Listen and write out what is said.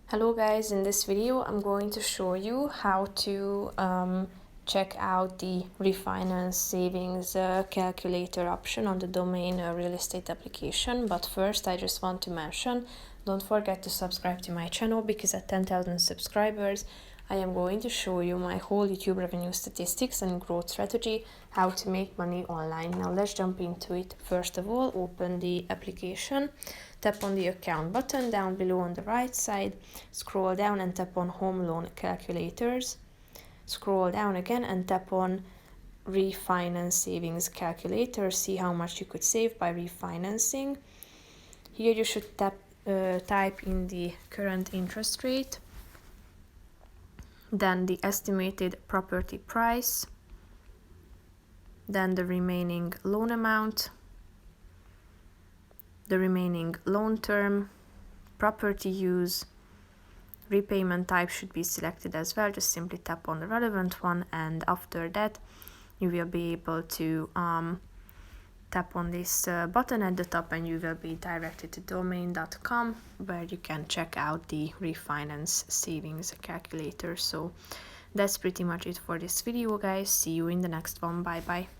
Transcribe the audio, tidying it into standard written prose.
Hello guys, in this video I'm going to show you how to check out the refinance savings calculator option on the domain real estate application. But first I just want to mention, don't forget to subscribe to my channel, because at 10,000 subscribers I am going to show you my whole YouTube revenue statistics and growth strategy, how to make money online. Now let's jump into it. First of all, open the application, tap on the account button down below on the right side, scroll down and tap on home loan calculators, scroll down again and tap on refinance savings calculator. See how much you could save by refinancing. Here you should type in the current interest rate, then the estimated property price, then the remaining loan amount, the remaining loan term, property use, repayment type should be selected as well. Just simply tap on the relevant one, and after that you will be able to tap on this button at the top and you will be directed to domain.com, where you can check out the refinance savings calculator. So that's pretty much it for this video guys. See you in the next one. Bye bye.